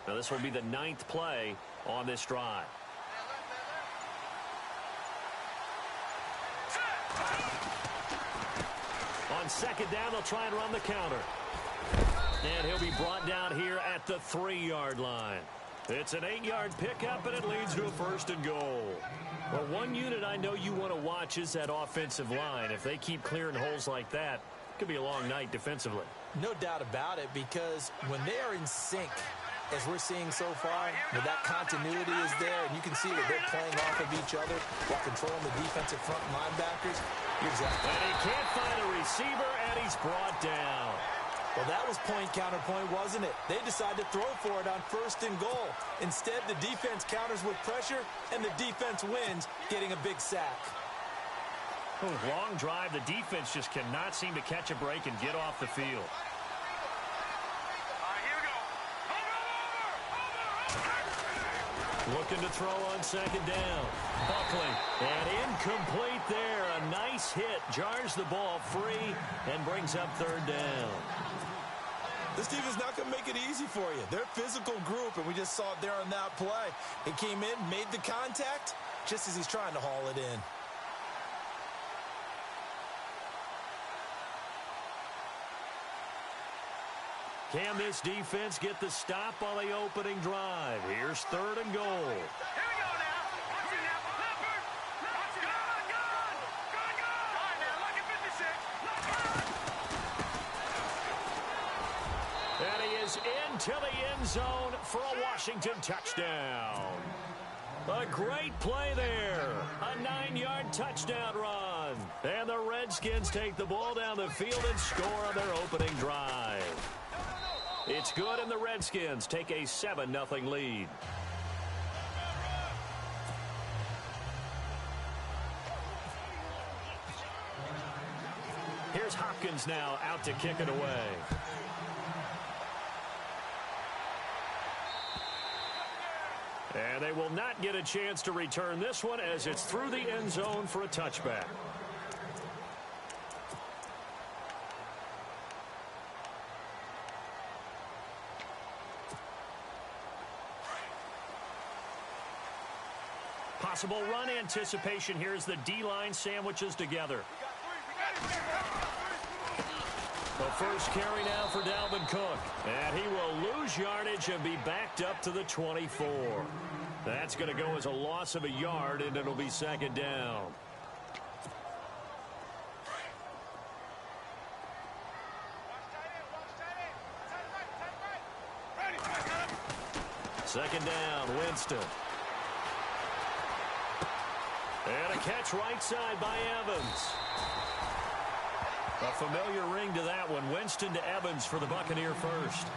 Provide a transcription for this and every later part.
Now, this will be the 9th play on this drive. On second down, they'll try and run the counter. And he'll be brought down here at the 3-yard line. It's an 8-yard pickup, and it leads to a 1st and goal. Well, one unit I know you want to watch is that offensive line. If they keep clearing holes like that, it could be a long night defensively. No doubt about it, because when they are in sync, as we're seeing so far, where that continuity is there, and you can see that they're playing off of each other while controlling the defensive front linebackers, you're exactly right. And he can't find a receiver, and he's brought down. Well, that was point counterpoint, wasn't it? They decided to throw for it on 1st and goal. Instead, the defense counters with pressure, and the defense wins, getting a big sack. Long drive. The defense just cannot seem to catch a break and get off the field. Looking to throw on second down. Buckley, and incomplete there. A nice hit. Jars the ball free and brings up 3rd down. This team is not going to make it easy for you. They're a physical group, and we just saw it there on that play. He came in, made the contact, just as he's trying to haul it in. Can this defense get the stop on the opening drive? Here's 3rd and goal. Here we go now. Watch it now. Leopard. Watch it. Good. All right, now. Look at 56. And he is into the end zone for a Washington touchdown. A great play there. A 9-yard touchdown run. And the Redskins take the ball down the field and score on their opening drive. It's good, and the Redskins take a 7-0 lead. Here's Hopkins now out to kick it away. And they will not get a chance to return this one as it's through the end zone for a touchback. Possible run anticipation here as the D-line sandwiches together. The first carry now for Dalvin Cook. And he will lose yardage and be backed up to the 24. That's going to go as a loss of a yard, and it'll be 2nd down. Second down, Winston. And a catch right side by Evans. A familiar ring to that one. Winston to Evans for the Buccaneer first.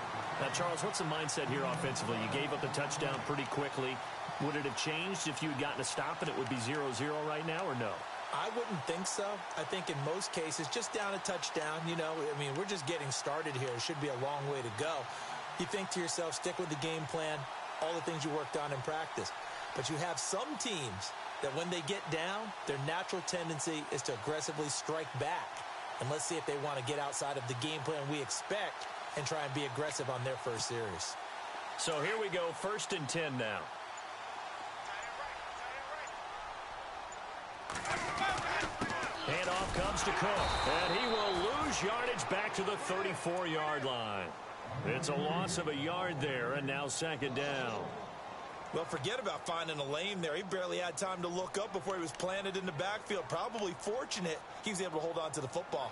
Now, Charles, what's the mindset here offensively? You gave up the touchdown pretty quickly. Would it have changed if you had gotten a stop and it would be 0-0 right now, or no? I wouldn't think so. I think in most cases, just down a touchdown, you know, I mean, we're just getting started here. It should be a long way to go. You think to yourself, stick with the game plan, all the things you worked on in practice. But you have some teams that when they get down, their natural tendency is to aggressively strike back. And let's see if they want to get outside of the game plan we expect and try and be aggressive on their first series. So here we go, 1st and 10 now. Handoff comes to Cook, and he will lose yardage back to the 34-yard line. It's a loss of a yard there, and now 2nd down. Well, forget about finding a lane there. He barely had time to look up before he was planted in the backfield. Probably fortunate he was able to hold on to the football.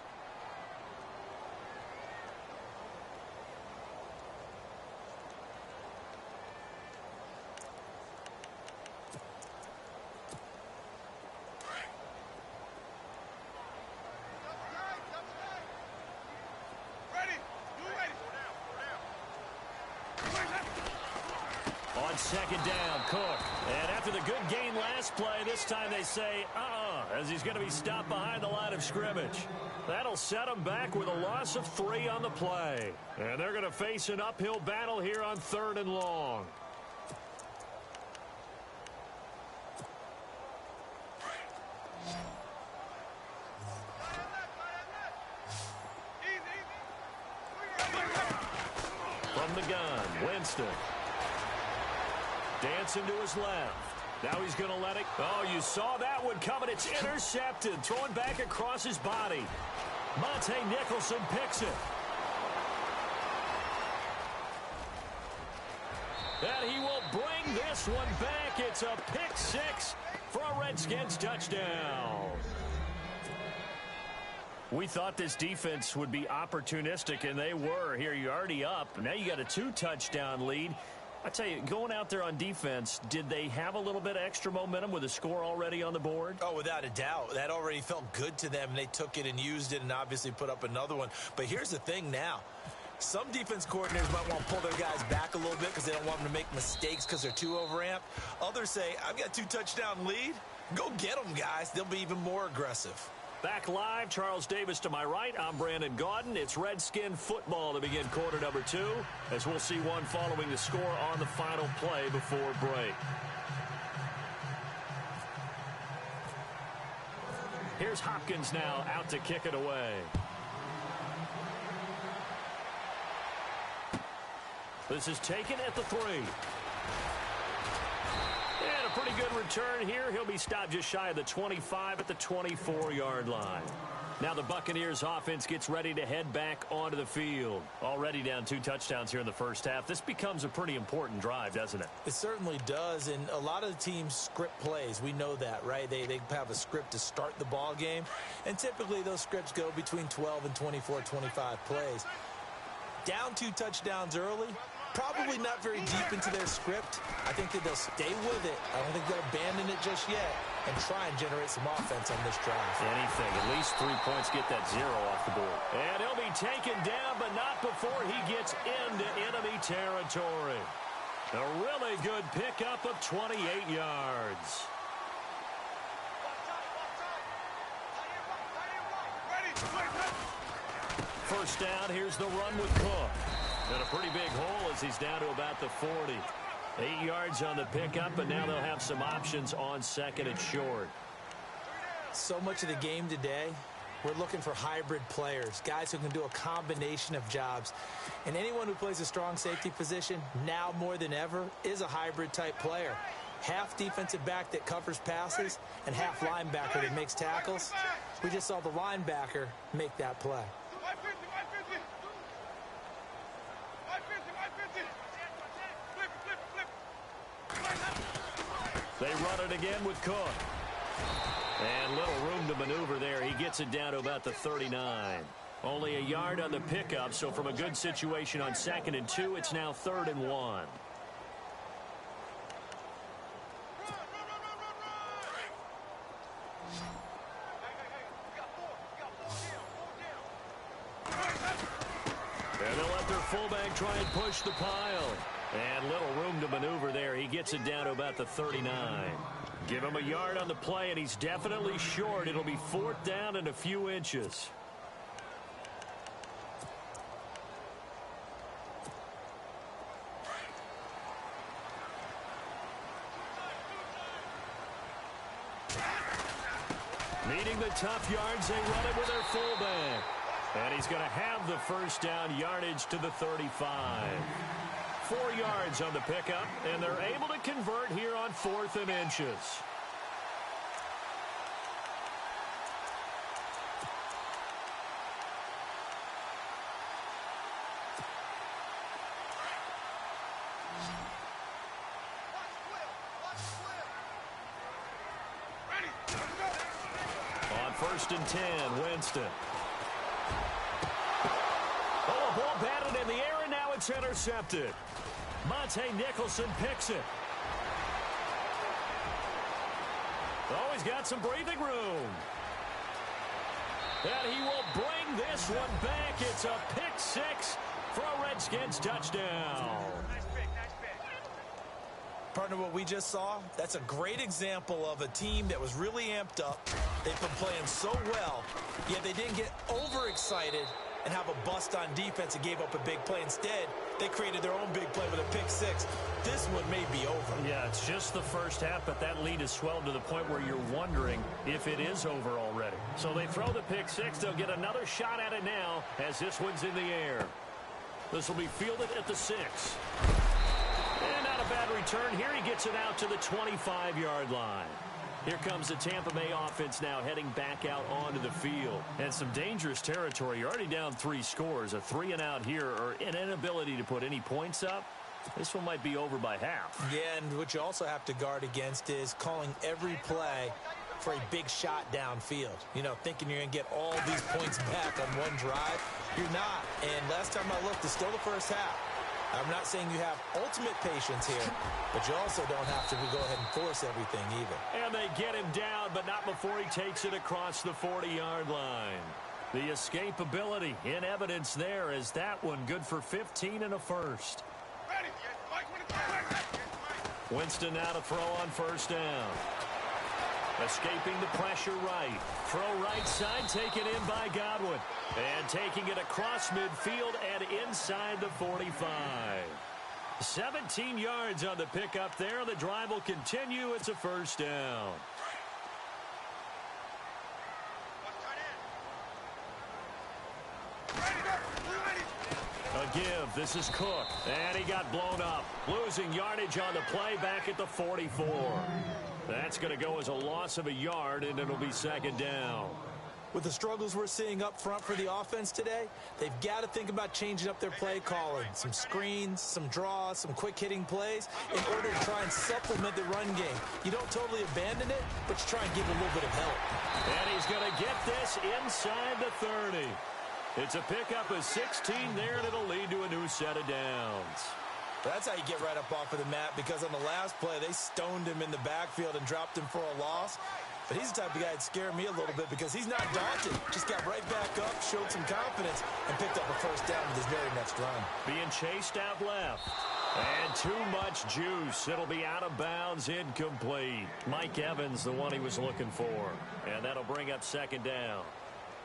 On 2nd down, Cook. And after the good gain last play, this time they say, as he's going to be stopped behind the line of scrimmage. That'll set him back with a loss of 3 on the play. And they're going to face an uphill battle here on 3rd and long. From the gun, Winston. Dancing to his left. Now he's going to let it. Oh, you saw that one coming. It's intercepted. Throwing back across his body. Monte Nicholson picks it. And he will bring this one back. It's a pick six for a Redskins touchdown. We thought this defense would be opportunistic, and they were. Here, you're already up. Now you got a 2-touchdown lead. I tell you, going out there on defense, did they have a little bit of extra momentum with a score already on the board? Oh, without a doubt. That already felt good to them. They took it and used it and obviously put up another one. But here's the thing now. Some defense coordinators might want to pull their guys back a little bit because they don't want them to make mistakes because they're too overamped. Others say, I've got a 2-touchdown lead. Go get them, guys. They'll be even more aggressive. Back live, Charles Davis to my right. I'm Brandon Gaudin. It's Redskin football to begin quarter number 2, as we'll see one following the score on the final play before break. Here's Hopkins now out to kick it away. This is taken at the 3. And a pretty good return here. He'll be stopped just shy of the 25 at the 24-yard line. Now the Buccaneers offense gets ready to head back onto the field. Already down 2 touchdowns here in the first half. This becomes a pretty important drive, doesn't it? It certainly does, and a lot of the teams script plays. We know that, right? They have a script to start the ball game, and typically those scripts go between 12 and 24, 25 plays. Down 2 touchdowns early, probably not very deep into their script. I think that they'll stay with it. I don't think they'll abandon it just yet and try and generate some offense on this drive. Anything. At least 3 points, get that 0 off the board. And he'll be taken down, but not before he gets into enemy territory. A really good pickup of 28 yards. First down, here's the run with Cook. And a pretty big hole as he's down to about the 40. 8 yards on the pickup, but now they'll have some options on second and short. So much of the game today, we're looking for hybrid players, guys who can do a combination of jobs. And anyone who plays a strong safety position, now more than ever, is a hybrid type player. Half defensive back that covers passes and half linebacker that makes tackles. We just saw the linebacker make that play. They run it again with Cook. And little room to maneuver there. He gets it down to about the 39. Only a yard on the pickup, so from a good situation on second and 2, it's now 3rd and 1. And they'll let their fullback try and push the pile. And little room to maneuver there. He gets it down to about the 39. Give him a yard on the play, and he's definitely short. It'll be 4th down and a few inches. Needing the tough yards, they run it with their fullback. And he's going to have the first down yardage to the 35. 4 yards on the pickup, and they're able to convert here on 4th and inches. On 1st and 10, Winston. Oh, a ball batted in the air, and now it's intercepted. Monte Nicholson picks it. Oh, he's got some breathing room. And he will bring this one back. It's a pick 6 for a Redskins touchdown. Partner, what we just saw, that's a great example of a team that was really amped up. They've been playing so well, yet they didn't get overexcited and have a bust on defense and gave up a big play. Instead, they created their own big play with a pick 6. This one may be over. Yeah, it's just the first half, but that lead has swelled to the point where you're wondering if it is over already. So they throw the pick 6. They'll get another shot at it now as this one's in the air. This will be fielded at the 6. And not a bad return here. He gets it out to the 25-yard line. Here comes the Tampa Bay offense now heading back out onto the field. And some dangerous territory. You're already down 3 scores. A 3-and-out here or an inability to put any points up. This one might be over by half. Yeah, and what you also have to guard against is calling every play for a big shot downfield. You know, thinking you're going to get all these points back on one drive. You're not. And last time I looked, it's still the first half. I'm not saying you have ultimate patience here, but you also don't have to go ahead and force everything either. And they get him down, but not before he takes it across the 40-yard line. The escapability in evidence there is that one good for 15 and a first. Winston now to throw on first down. Escaping the pressure right. Throw right side, taken in by Godwin. And taking it across midfield and inside the 45. 17 yards on the pickup there. The drive will continue. It's a first down. A give. This is Cook. And he got blown up. Losing yardage on the play back at the 44. That's going to go as a loss of a yard, and it'll be second down. With the struggles we're seeing up front for the offense today, they've got to think about changing up their play calling. Some screens, some draws, some quick-hitting plays in order to try and supplement the run game. You don't totally abandon it, but you try and give a little bit of help. And he's going to get this inside the 30. It's a pickup of 16 there, and it'll lead to a new set of downs. That's how you get right up off of the mat, because on the last play, they stoned him in the backfield and dropped him for a loss. But he's the type of guy that scared me a little bit because he's not daunted. Just got right back up, showed some confidence, and picked up a first down with his very next run. Being chased out left. And too much juice. It'll be out of bounds, incomplete. Mike Evans, the one he was looking for. And that'll bring up second down.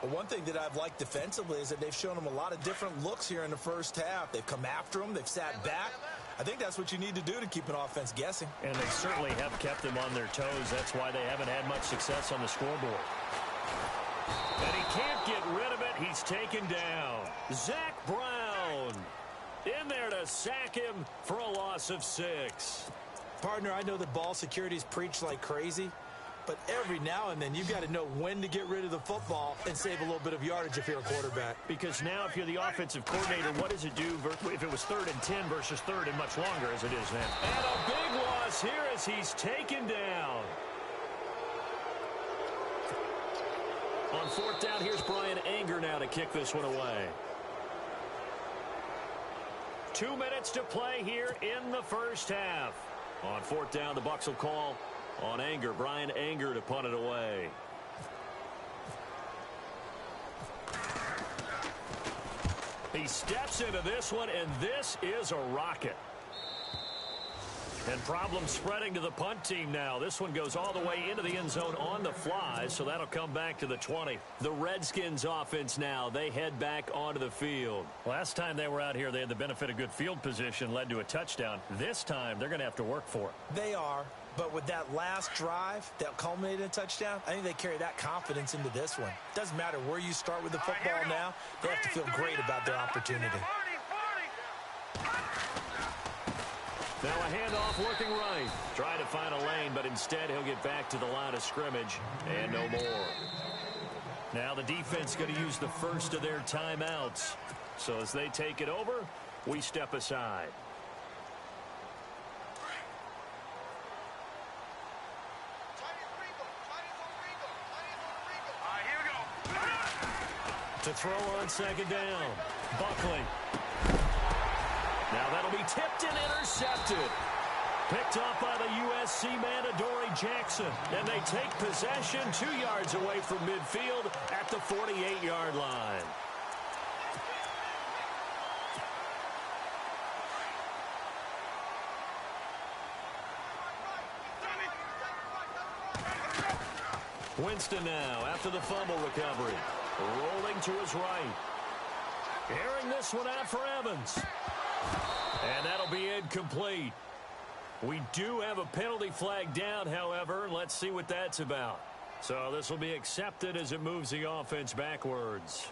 Well, one thing that I've liked defensively is that they've shown him a lot of different looks here in the first half. They've come after him. They've sat back. I think that's what you need to do to keep an offense guessing. And they certainly have kept them on their toes. That's why they haven't had much success on the scoreboard. And he can't get rid of it. He's taken down. Zach Brown in there to sack him for a loss of 6. Partner, I know that ball security is preached like crazy, but every now and then you've got to know when to get rid of the football and save a little bit of yardage if you're a quarterback. Because now if you're the offensive coordinator, what does it do if it was 3rd and 10 versus 3rd and much longer as it is now? And a big loss here as he's taken down. On 4th down, here's Brian Anger now to kick this one away. 2 minutes to play here in the first half. On 4th down, the Bucs will call on Anger. Brian Anger to punt it away. He steps into this one, and this is a rocket. And problems spreading to the punt team now. This one goes all the way into the end zone on the fly, so that'll come back to the 20. The Redskins offense now, they head back onto the field. Last time they were out here, they had the benefit of good field position, led to a touchdown. This time, they're going to have to work for it. They are, but with that last drive that culminated in a touchdown, I think they carry that confidence into this one. Doesn't matter where you start with the football now, they have to feel great about their opportunity. Now a handoff looking right. Trying to find a lane, but instead he'll get back to the line of scrimmage and no more. Now the defense going to use the first of their timeouts. So as they take it over, we step aside. To throw on second down. Buckley. Now that'll be tipped and intercepted. Picked off by the USC man, Adoree Jackson. And they take possession 2 yards away from midfield at the 48-yard line. Winston now after the fumble recovery. Rolling to his right. Airing this one out for Evans. And that'll be incomplete. We do have a penalty flag down, however. Let's see what that's about. So this will be accepted as it moves the offense backwards.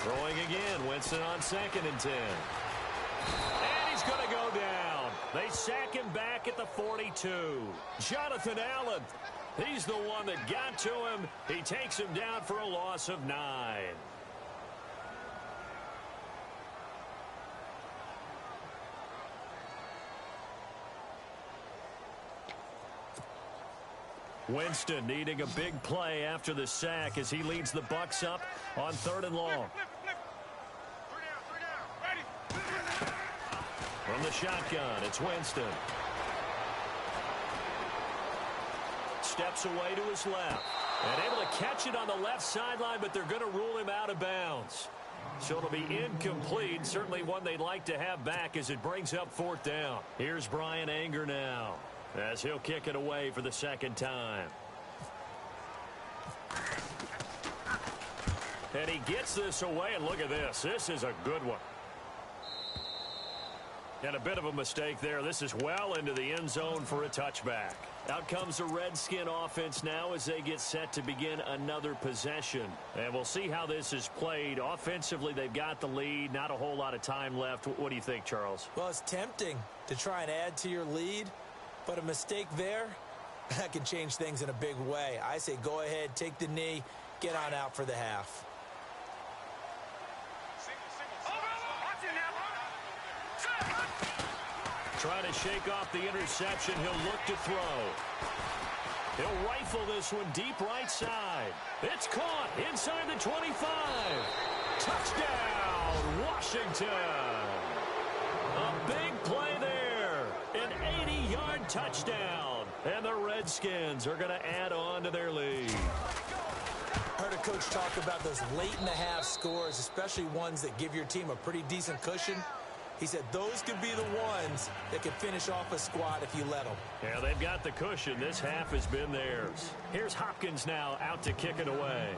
Throwing again. Winston on 2nd and 10. And he's going to go down. They sack him back at the 42. Jonathan Allen. He's the one that got to him. He takes him down for a loss of 9. Winston needing a big play after the sack as he leads the Bucs up on 3rd and long. From the shotgun, it's Winston. Steps away to his left. And able to catch it on the left sideline, but they're going to rule him out of bounds. So it'll be incomplete. Certainly one they'd like to have back as it brings up 4th down. Here's Brian Anger now, as he'll kick it away for the 2nd time. And he gets this away, and look at this. This is a good one. And a bit of a mistake there. This is well into the end zone for a touchback. Out comes the Redskin offense now as they get set to begin another possession. And we'll see how this is played. Offensively, they've got the lead. Not a whole lot of time left. What do you think, Charles? Well, it's tempting to try and add to your lead, but a mistake there, that can change things in a big way. I say go ahead, take the knee, get on out for the half. Trying to shake off the interception. He'll look to throw. He'll rifle this one deep right side. It's caught inside the 25. Touchdown, Washington. A big play there. An 80-yard touchdown. And the Redskins are going to add on to their lead. Heard a coach talk about those late-in-the-half scores, especially ones that give your team a pretty decent cushion. He said those could be the ones that could finish off a squad if you let them. Yeah, they've got the cushion. This half has been theirs. Here's Hopkins now out to kick it away.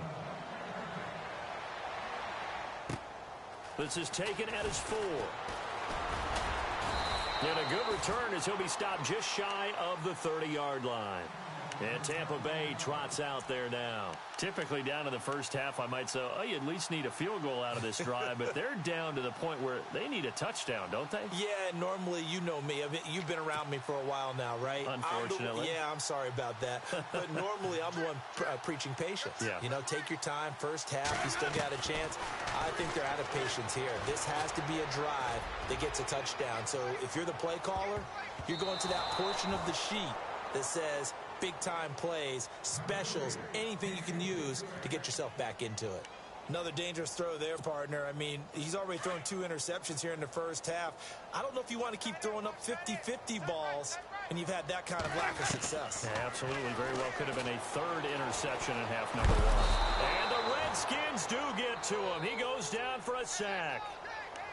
This is taken at his 4. And a good return as he'll be stopped just shy of the 30-yard line. And Tampa Bay trots out there now. Typically down in the first half, I might say, oh, you at least need a field goal out of this drive. But they're down to the point where they need a touchdown, don't they? Yeah, normally, you know me. I mean, you've been around me for a while now, right? Unfortunately. I'm sorry about that. But normally, I'm the one preaching patience. Yeah. You know, take your time. First half, you still got a chance. I think they're out of patience here. This has to be a drive that gets a touchdown. So if you're the play caller, you're going to that portion of the sheet that says big-time plays, specials, anything you can use to get yourself back into it. Another dangerous throw there, partner. I mean, he's already thrown 2 interceptions here in the first half. I don't know if you want to keep throwing up 50-50 balls, and you've had that kind of lack of success. Yeah, absolutely. Very well could have been a 3rd interception in half number 1. And the Redskins do get to him. He goes down for a sack.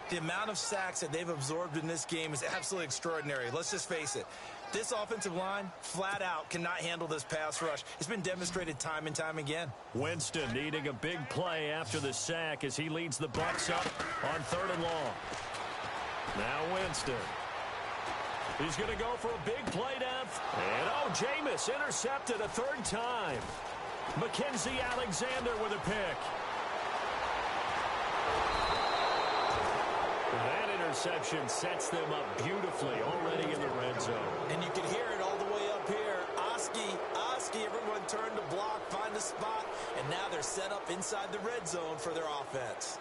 The amount of sacks that they've absorbed in this game is absolutely extraordinary. Let's just face it. This offensive line, flat out, cannot handle this pass rush. It's been demonstrated time and time again. Winston needing a big play after the sack as he leads the Bucs up on 3rd and long. Now Winston. He's going to go for a big play down. And, Jameis intercepted a 3rd time. Mackenzie Alexander with a pick. That interception sets them up beautifully already in the red zone. And you can hear it all the way up here. Oski, everyone turned to block, find a spot, and now they're set up inside the red zone for their offense.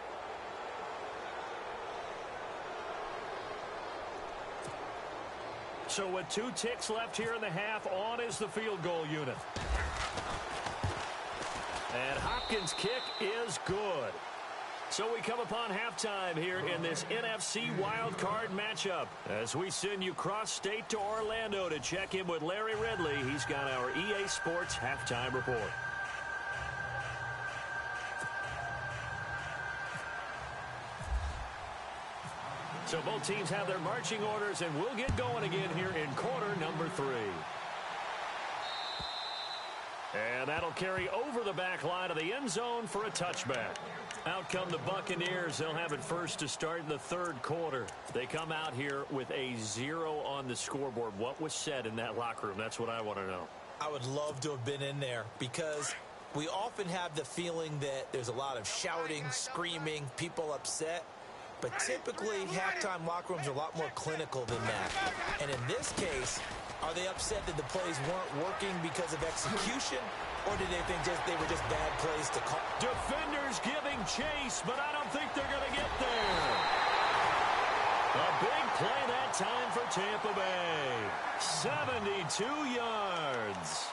So with 2 ticks left here in the half, on is the field goal unit. And Hopkins' kick is good. So we come upon halftime here in this NFC wildcard matchup as we send you cross-state to Orlando to check in with Larry Ridley. He's got our EA Sports halftime report. So both teams have their marching orders, and we'll get going again here in quarter number 3. And that'll carry over the back line of the end zone for a touchback. Out come the Buccaneers. They'll have it first to start in the 3rd quarter. They come out here with a 0 on the scoreboard. What was said in that locker room? That's what I want to know. I would love to have been in there because We often have the feeling that there's a lot of shouting, screaming, people upset. But typically, halftime locker rooms are a lot more clinical than that. And in this case, are they upset that the plays weren't working because of execution? Or did they think they were just bad plays to call? Defenders giving chase, but I don't think they're going to get there. A big play that time for Tampa Bay. 72 yards.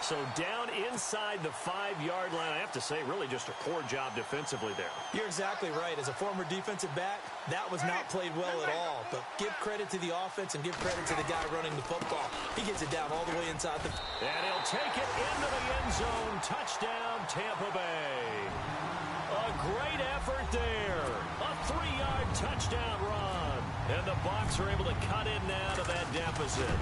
So down inside the 5-yard line. I have to say, really just a poor job defensively there. You're exactly right. As a former defensive back, that was not played well at all. But give credit to the offense and give credit to the guy running the football. He gets it down all the way inside the... And he'll take it into the end zone. Touchdown, Tampa Bay. A great effort there. A 3-yard touchdown run. And the Bucs are able to cut in now to that deficit.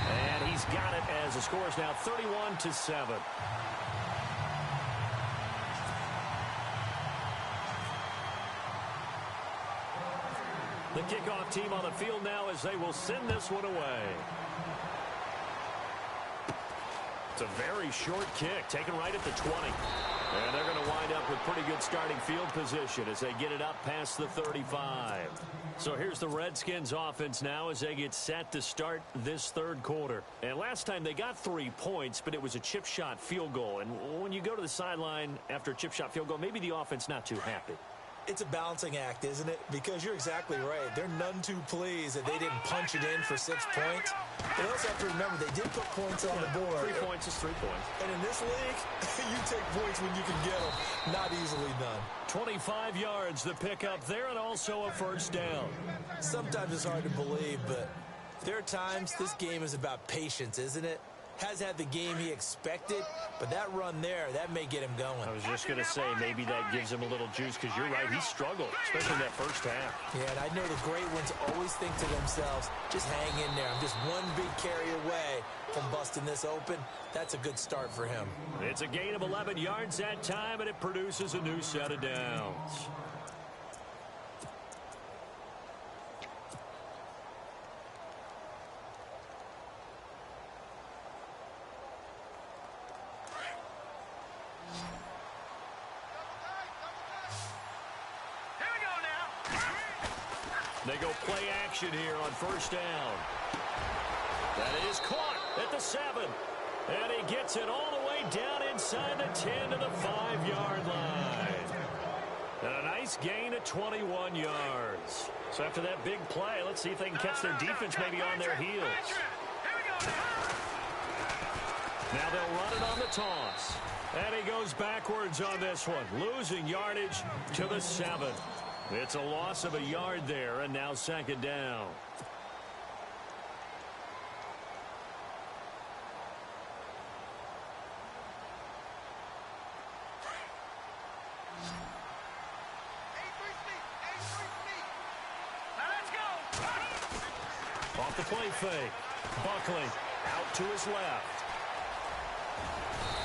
And he's got it as the score is now 31-7. The kickoff team on the field now as they will send this one away. It's a very short kick, taken right at the 20. And they're going to wind up with pretty good starting field position as they get it up past the 35. So here's the Redskins offense now as they get set to start this third quarter. And last time they got 3 points, but it was a chip shot field goal. And when you go to the sideline after a chip shot field goal, maybe the offense not too happy. It's a balancing act, isn't it? Because you're exactly right. They're none too pleased that they didn't punch it in for 6 points. But also have to remember, they did put points on the board. 3 points is 3 points. And in this league, you take points when you can get them. Not easily done. 25 yards the pickup there, and also a first down. Sometimes it's hard to believe, but there are times this game is about patience, isn't it? Has had the game he expected, but that run there, that may get him going. I was just going to say, maybe that gives him a little juice, because you're right, he struggled, especially in that first half. Yeah, and I know the great ones always think to themselves, just hang in there. I'm just one big carry away from busting this open. That's a good start for him. It's a gain of 11 yards that time, and it produces a new set of downs. They go play action here on first down. That is caught at the 7. And he gets it all the way down inside the 10 to the 5-yard line. And a nice gain of 21 yards. So after that big play, let's see if they can catch their defense maybe on their heels. Now they'll run it on the toss. And he goes backwards on this one, losing yardage to the 7. It's a loss of a yard there, and now second down. Off the play fake. Buckley out to his left.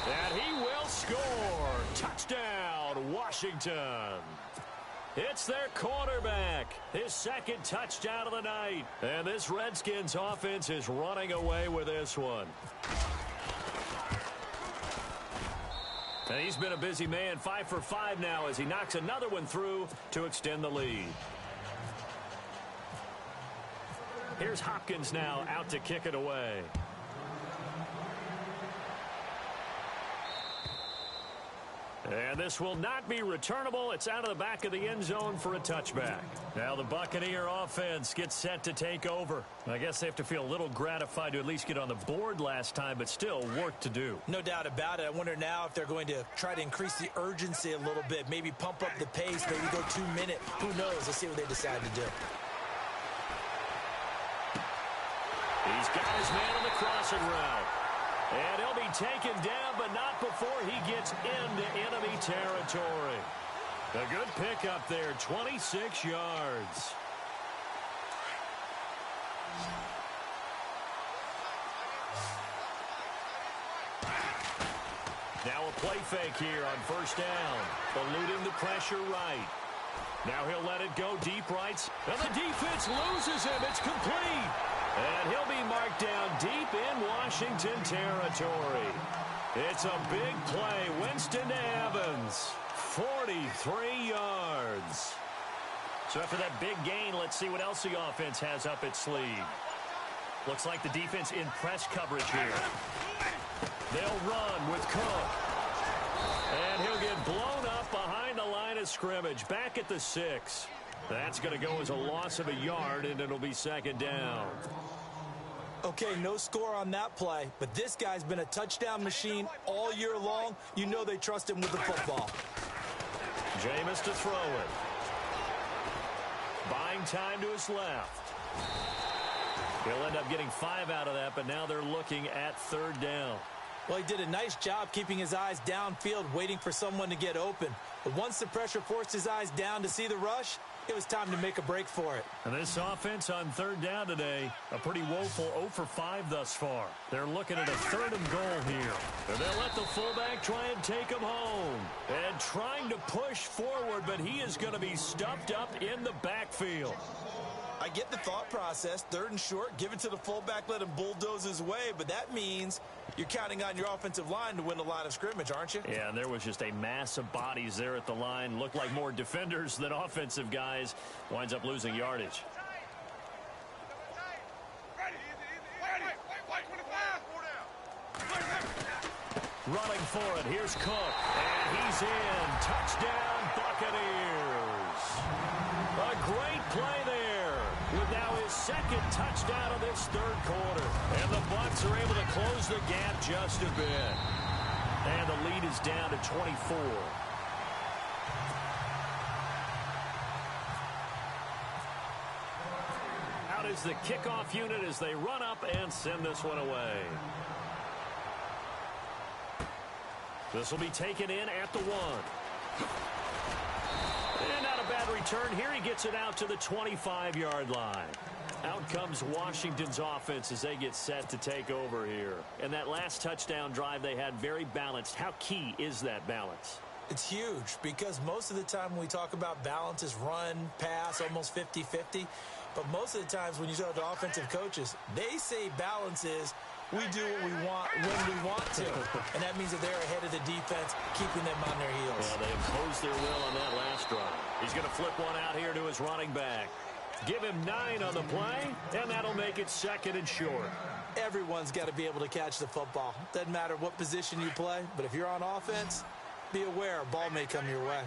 And he will score. Touchdown, Washington. It's their quarterback, his second touchdown of the night. And this Redskins offense is running away with this one. And he's been a busy man, 5 for 5 now as he knocks another one through to extend the lead. Here's Hopkins now out to kick it away. And this will not be returnable. It's out of the back of the end zone for a touchback. Now the Buccaneer offense gets set to take over. I guess they have to feel a little gratified to at least get on the board last time, but still work to do. No doubt about it. I wonder now if they're going to try to increase the urgency a little bit, maybe pump up the pace, maybe go 2 minute. Who knows? Let's see what they decide to do. He's got his man on the crossing route. And he'll be taken down, but not before he gets into enemy territory. A good pickup there, 26 yards. Now a play fake here on first down. Eluding the pressure right. Now he'll let it go deep right. And the defense loses him. It's complete. And he'll be marked down deep in Washington territory. It's a big play. Winston to Evans. 43 yards. So after that big gain, let's see what else the offense has up its sleeve. Looks like the defense in press coverage here. They'll run with Cook. And he'll get blown up behind the line of scrimmage. Back at the 6. That's going to go as a loss of a yard, and it'll be second down. Okay, no score on that play, but this guy's been a touchdown machine all year long. You know they trust him with the football. Jameis to throw it. Buying time to his left. He'll end up getting 5 out of that, but now they're looking at third down. Well, he did a nice job keeping his eyes downfield, waiting for someone to get open. But once the pressure forced his eyes down to see the rush, it was time to make a break for it. And this offense on third down today, a pretty woeful 0 for 5 thus far. They're looking at a 3rd and goal here. And they'll let the fullback try and take him home. And trying to push forward, but he is going to be stuffed up in the backfield. I get the thought process, 3rd and short, give it to the fullback, let him bulldoze his way, but that means you're counting on your offensive line to win the line of scrimmage, aren't you? Yeah, and there was just a mass of bodies there at the line. Looked like more defenders than offensive guys. Winds up losing yardage. Running for it, here's Cook, and he's in. Touchdown, Buccaneers. A great play there, with now his 2nd touchdown of this 3rd quarter. And the Bucs are able to close the gap just a bit. And the lead is down to 24. Out is the kickoff unit as they run up and send this one away. This will be taken in at the 1. And not a bad return here. He gets it out to the 25-yard line. Out comes Washington's offense as they get set to take over here. And that last touchdown drive they had very balanced. How key is that balance? It's huge because most of the time when we talk about balance is run, pass, almost 50-50. But most of the times when you talk to offensive coaches, they say balance is we do what we want when we want to. And that means that they're ahead of the defense, keeping them on their heels. Yeah, they imposed their will on that last drive. He's going to flip one out here to his running back. Give him 9 on the play, and that'll make it 2nd and short. Everyone's got to be able to catch the football. Doesn't matter what position you play, but if you're on offense, be aware a ball may come your way.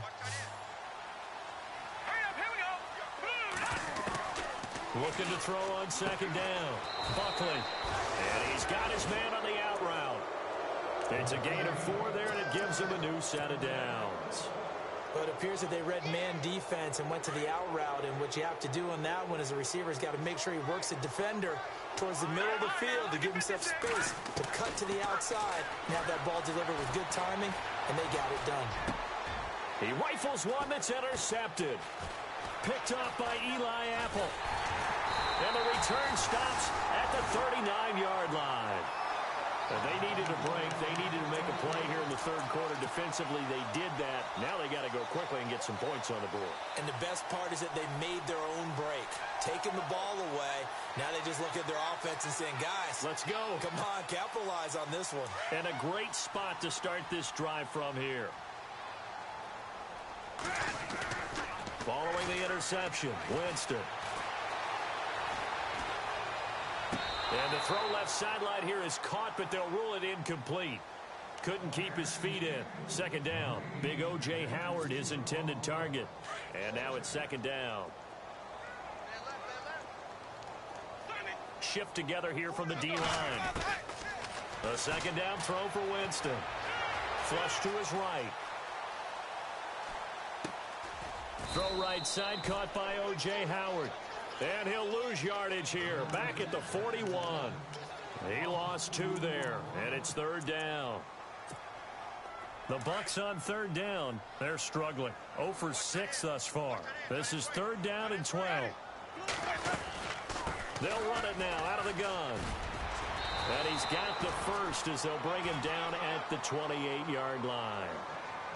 Looking to throw on 2nd down. Buckley. And he's got his man on the out route. It's a gain of 4 there, and it gives him a new set of downs. But it appears that they read man defense and went to the out route, and what you have to do on that one is a receiver's got to make sure he works the defender towards the middle of the field to give himself space to cut to the outside and have that ball delivered with good timing, and they got it done. He rifles one that's intercepted. Picked up by Eli Apple. And the return stops at the 39-yard line. And they needed a break. They needed to make a play here in the 3rd quarter. Defensively, they did that. Now they got to go quickly and get some points on the board. And the best part is that they made their own break. Taking the ball away. Now they just look at their offense and saying, guys, let's go. Come on, capitalize on this one. And a great spot to start this drive from here. Following the interception, Winston. And the throw left sideline here is caught, but they'll rule it incomplete. Couldn't keep his feet in. 2nd down. Big O.J. Howard, his intended target. And now it's 2nd down. Shift together here from the D-line. A 2nd down throw for Winston. Flush to his right. Throw right side, caught by O.J. Howard. And he'll lose yardage here, back at the 41. He lost 2 there, and it's 3rd down. The Bucs on 3rd down, they're struggling. 0 for 6 thus far. This is 3rd down and 12. They'll run it now out of the gun. And he's got the first as they'll bring him down at the 28-yard line.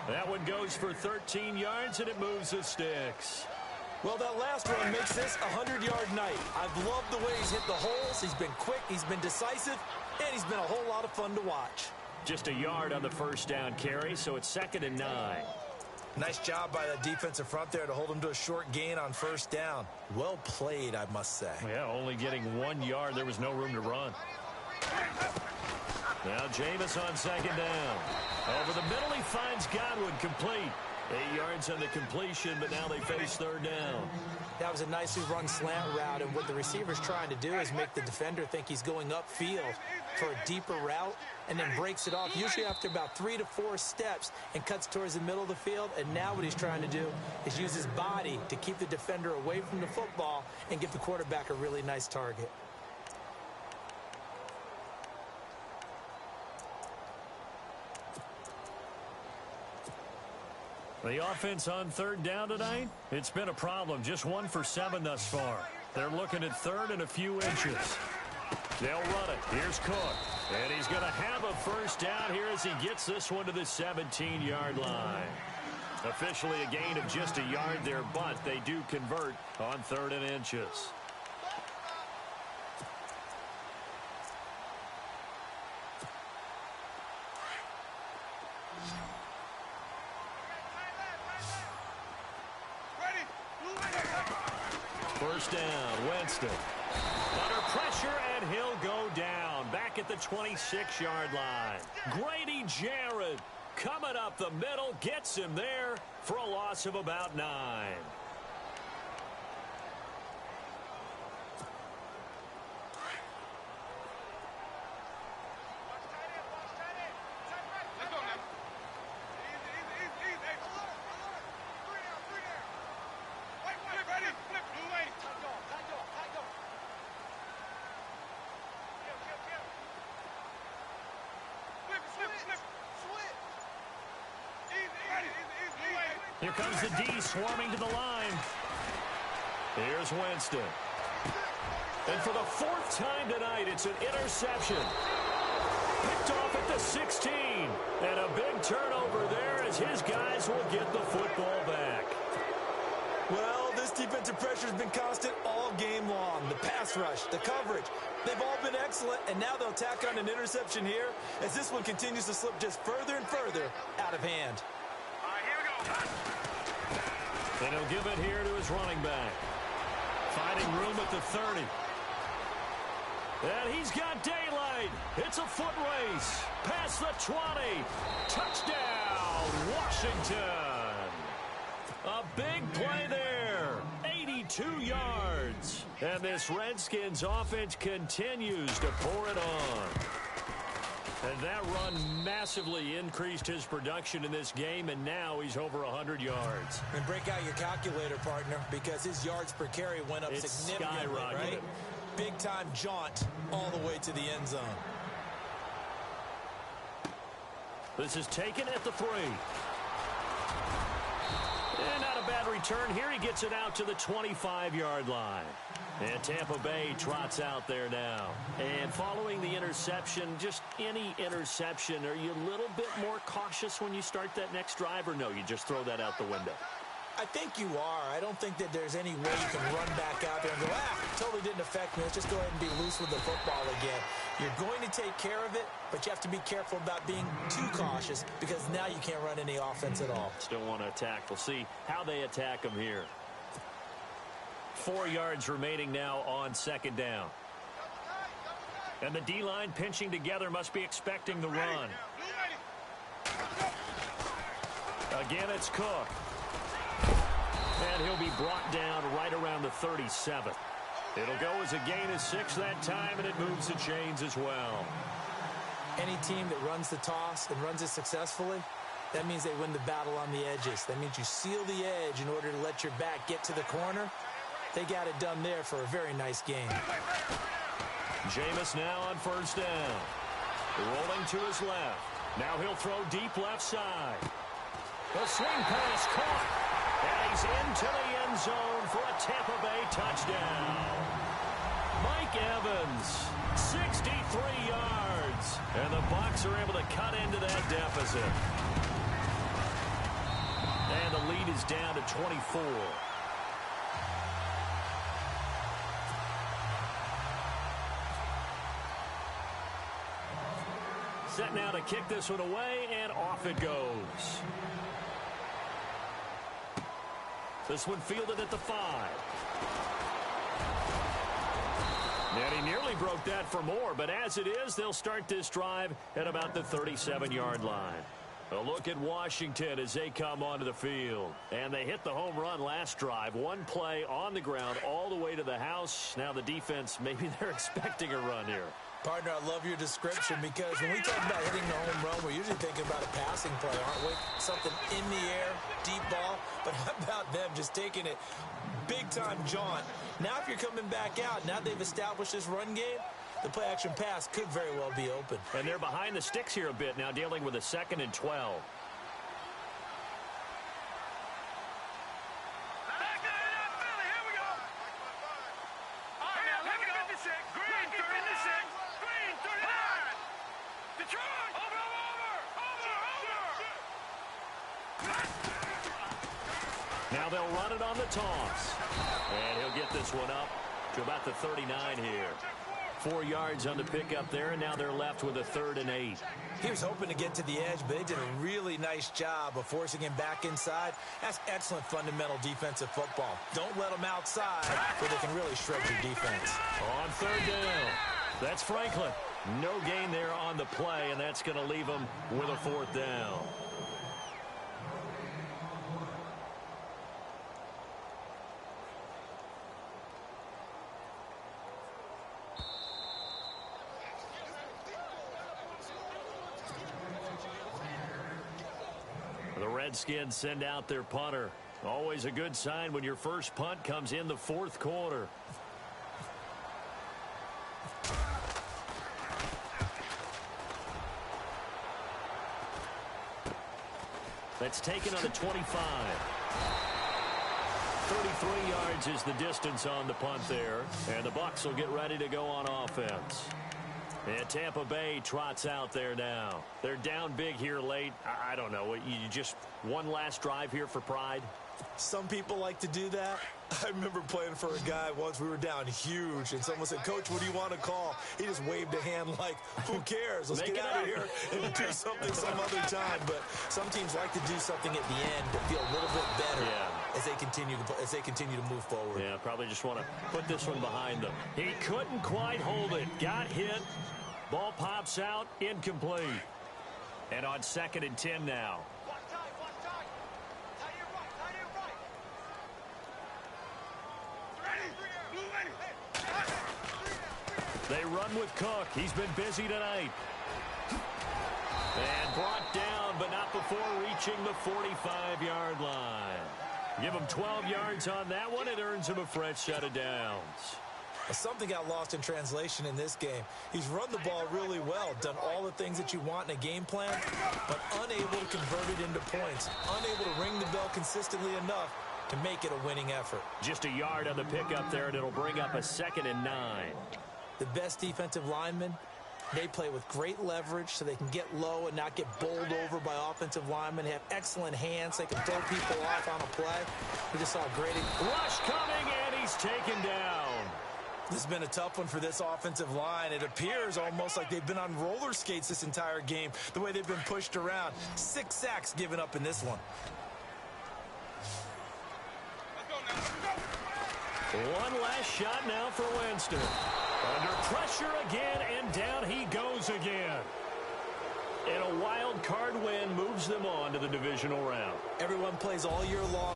That one goes for 13 yards, and it moves the sticks. Well, that last one makes this a 100-yard night. I've loved the way he's hit the holes. He's been quick, he's been decisive, and he's been a whole lot of fun to watch. Just a yard on the first down carry, so it's 2nd and 9. Nice job by the defensive front there to hold him to a short gain on first down. Well played, I must say. Yeah, only getting 1 yard. There was no room to run. Now Jameis on 2nd down. Over the middle, he finds Godwin complete. 8 yards on the completion, but now they face 3rd down. That was a nicely run slant route, and what the receiver's trying to do is make the defender think he's going upfield for a deeper route, and then breaks it off, usually after about 3 to 4 steps, and cuts towards the middle of the field. And now what he's trying to do is use his body to keep the defender away from the football and give the quarterback a really nice target. The offense on 3rd down tonight, it's been a problem. Just 1 for 7 thus far. They're looking at 3rd and a few inches. They'll run it. Here's Cook. And he's going to have a first down here as he gets this one to the 17-yard line. Officially a gain of just a yard there, but they do convert on 3rd and inches. First down, Winston. Under pressure, and he'll go down. Back at the 26-yard line. Grady Jarrett coming up the middle, gets him there for a loss of about 9. Here comes the D swarming to the line. Here's Winston. And for the 4th time tonight, it's an interception. Picked off at the 16. And a big turnover there as his guys will get the football back. Well, this defensive pressure has been constant all game long. The pass rush, the coverage, they've all been excellent, and now they'll tack on an interception here as this one continues to slip just further and further out of hand. And he'll give it here to his running back. Finding room at the 30. And he's got daylight. It's a foot race. Past the 20. Touchdown, Washington. A big play there. 82 yards. And this Redskins offense continues to pour it on. And that run massively increased his production in this game, and now he's over 100 yards. And break out your calculator, partner, because his yards per carry went up significantly, right? Big-time jaunt all the way to the end zone. This is taken at the 3. And not a bad return here. He gets it out to the 25-yard line. And Tampa Bay trots out there now. And following the interception, just any interception, are you a little bit more cautious when you start that next drive, or no, you just throw that out the window? I think you are. I don't think that there's any way you can run back out there and go, totally didn't affect me. Let's just go ahead and be loose with the football again. You're going to take care of it, but you have to be careful about being too cautious because now you can't run any offense at all. Still want to attack. We'll see how they attack them here. 4 yards remaining now on 2nd down. And the D-line pinching together, must be expecting the run. Again, it's Cook. And he'll be brought down right around the 37. It'll go as a gain of 6 that time, and it moves the chains as well. Any team that runs the toss and runs it successfully, that means they win the battle on the edges. That means you seal the edge in order to let your back get to the corner. They got it done there for a very nice game. Jameis now on 1st down. Rolling to his left. Now he'll throw deep left side. The swing pass caught. And he's into the end zone for a Tampa Bay touchdown. Mike Evans, 63 yards. And the Bucs are able to cut into that deficit. And the lead is down to 24. Set now to kick this one away, and off it goes. This one fielded at the 5. And he nearly broke that for more, but as it is, they'll start this drive at about the 37-yard line. A look at Washington as they come onto the field. And they hit the home run last drive. One play on the ground all the way to the house. Now the defense, maybe they're expecting a run here. Partner, I love your description because when we talk about hitting the home run, we're usually thinking about a passing play, aren't we? Something in the air, deep ball. But how about them just taking it big-time jaunt? Now if you're coming back out, now they've established this run game, the play-action pass could very well be open. And they're behind the sticks here a bit now, dealing with a 2nd and 12. Now they'll run it on the toss. And he'll get this one up to about the 39 here. 4 yards on the pickup there, and now they're left with a 3rd and 8. He was hoping to get to the edge, but they did a really nice job of forcing him back inside. That's excellent fundamental defensive football. Don't let them outside where they can really shred your defense. On 3rd down, that's Franklin. No gain there on the play, and that's going to leave them with a 4th down. The Redskins send out their punter. Always a good sign when your first punt comes in the 4th quarter. That's taken on the 25. 33 yards is the distance on the punt there. And the Bucs will get ready to go on offense. And Tampa Bay trots out there now. They're down big here late. I don't know. You just one last drive here for pride? Some people like to do that. I remember playing for a guy once. We were down huge, and someone said, "Coach, what do you want to call?" He just waved a hand like, who cares? Let's get out of here and do something some other time. But some teams like to do something at the end to feel a little bit better as they continue to move forward. Yeah, probably just want to put this one behind them. He couldn't quite hold it. Got hit. Ball pops out. Incomplete. And on 2nd and 10 now. They run with Cook. He's been busy tonight. And brought down, but not before reaching the 45-yard line. Give him 12 yards on that one. It earns him a fresh set of downs. Something got lost in translation in this game. He's run the ball really well, done all the things that you want in a game plan, but unable to convert it into points, unable to ring the bell consistently enough to make it a winning effort. Just a yard on the pickup there, and it'll bring up a 2nd and 9. The best defensive linemen, they play with great leverage so they can get low and not get bowled over by offensive linemen. They have excellent hands. They can throw people off on a play. We just saw a great rush coming, and he's taken down. This has been a tough one for this offensive line. It appears almost like they've been on roller skates this entire game, the way they've been pushed around. 6 sacks given up in this one. One last shot now for Winston. Under pressure again, and down he goes again. And a wild card win moves them on to the divisional round. Everyone plays all year long.